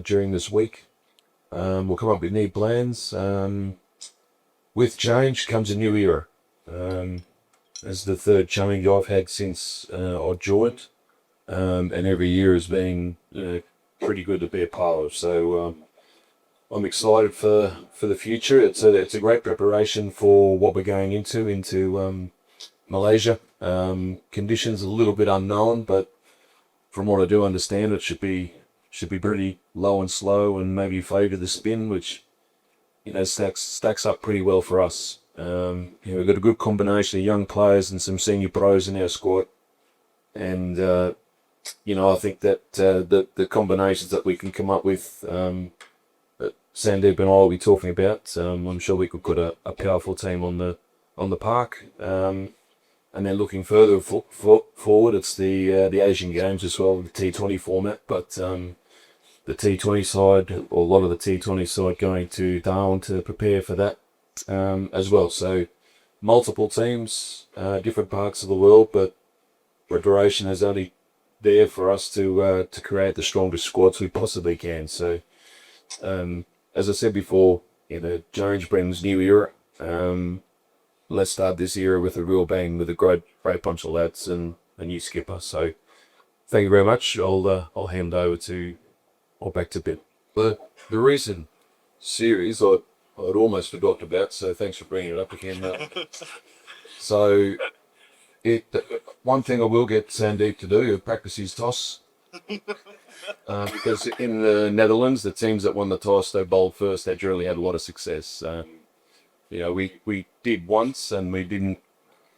during this week. We'll come up with new plans. With change comes a new era. Um, as the third chumming I've had since I joined, and every year has been pretty good to be a part of. So I'm excited for the future. It's a great preparation for what we're going into Malaysia. Conditions a little bit unknown, but from what I do understand, it should be pretty low and slow, and maybe favour the spin, which stacks up pretty well for us. We've got a good combination of young players and some senior pros in our squad, and I think that the combinations that we can come up with, that Sandeep and I will be talking about, I'm sure we could put a powerful team on the park. And then looking further forward, it's the Asian Games as well, the T20 format. But the T20 side, or a lot of the T20 side, going to Darwin to prepare for that as well. So multiple teams, different parts of the world, but preparation is only there for us to create the strongest squads we possibly can. So as I said before, change brings new era. Let's start this era with a real bang, with a great bunch of lads and a new skipper. So thank you very much. I'll hand over to or back to Ben. The recent series I'd almost forgot about, so thanks for bringing it up again. So one thing I will get Sandeep to do is practice his toss. Because in the Netherlands, the teams that won the toss, they bowled first, they generally had a lot of success. We did once and we didn't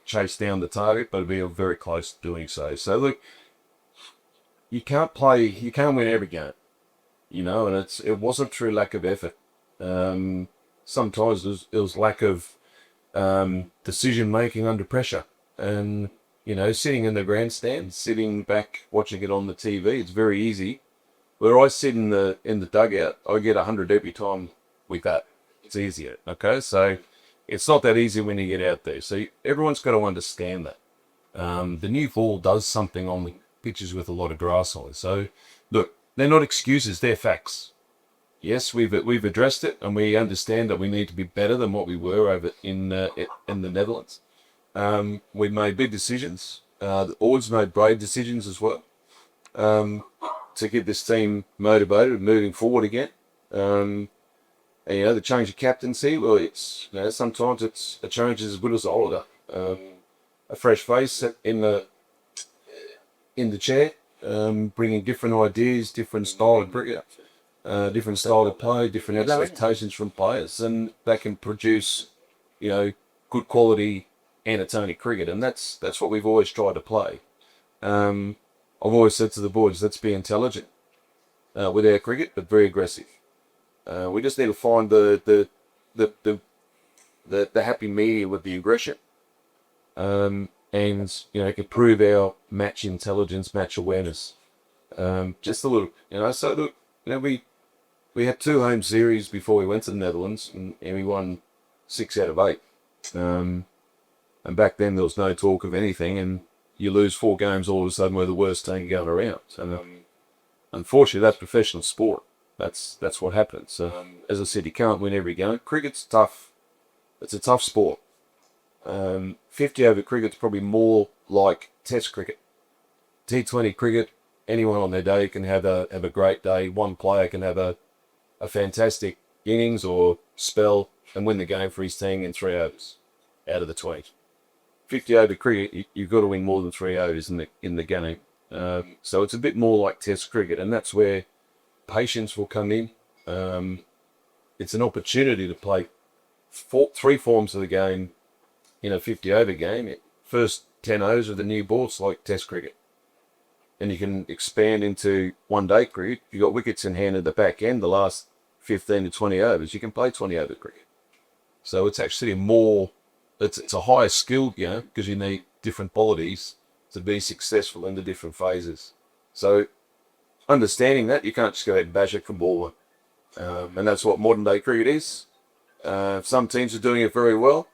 chase down the target, but we were very close to doing so. So look, you can't win every game, and it wasn't through lack of effort. Sometimes it was lack of decision making under pressure, and sitting in the grandstand, sitting back watching it on the TV, it's very easy. Where I sit in the dugout, I get 100 every time with that. It's easier. Okay, so it's not that easy when you get out there. So everyone's got to understand that. The new ball does something on the pitches with a lot of grass on it. So look, they're not excuses; they're facts. Yes, we've addressed it, and we understand that we need to be better than what we were over in the Netherlands. We made big decisions. Always made brave decisions as well, to get this team motivated and moving forward again. The change of captaincy, well, it's sometimes it's a change as good as a holiday. A fresh face in the chair, bringing different ideas, different style of cricket, different style of play, different expectations from players, and that can produce, good quality entertaining cricket, and that's what we've always tried to play. I've always said to the boys, let's be intelligent with our cricket, but very aggressive. We just need to find the happy medium with the aggression, and improve our match intelligence, match awareness, just a little. So look, we had 2 home series before we went to the Netherlands, and we won 6 out of 8. And back then there was no talk of anything, and you lose 4 games, all of a sudden we're the worst team going around. And unfortunately, that's professional sport. That's what happens. As I said, you can't win every game. Cricket's tough. It's a tough sport. 50 over cricket's probably more like Test cricket. T20 cricket, anyone on their day can have a great day. One player can have a fantastic innings or spell and win the game for his team in 3 overs out of the 20. 50 over cricket, you've got to win more than 3 overs in the game. So it's a bit more like Test cricket, and that's where patience will come in. It's an opportunity to play 3 forms of the game in a 50 over game. First 10 overs of the new ball, it's like Test cricket. And you can expand into 1-day cricket. You've got wickets in hand at the back end, the last 15 to 20 overs. You can play 20 over cricket. So it's actually it's a higher skill game, because you need different qualities to be successful in the different phases. So understanding that, you can't just go ahead and bash it from ball. And that's what modern day cricket is. Some teams are doing it very well.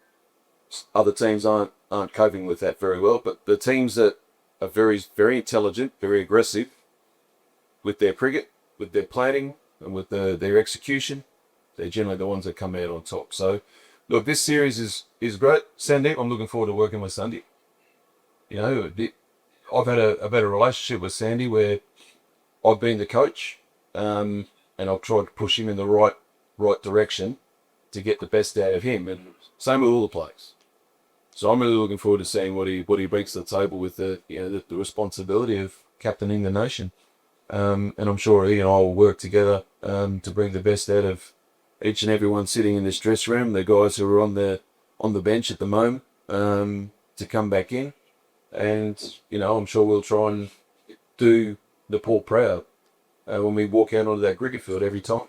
Other teams aren't coping with that very well. But the teams that are very, very intelligent, very aggressive with their cricket, their planning and with their execution, they're generally the ones that come out on top. So, look, this series is great. Sandeep, I'm looking forward to working with Sandy. You know, I've had a better relationship with Sandy where I've been the coach, and I've tried to push him in the right direction to get the best out of him. And same with all the players. So I'm really looking forward to seeing what he brings to the table with the responsibility of captaining the nation. And I'm sure he and I will work together to bring the best out of each and everyone sitting in this dress room, the guys who are on the bench at the moment, to come back in. And, I'm sure we'll try and do Nepal proud when we walk out onto that cricket field every time.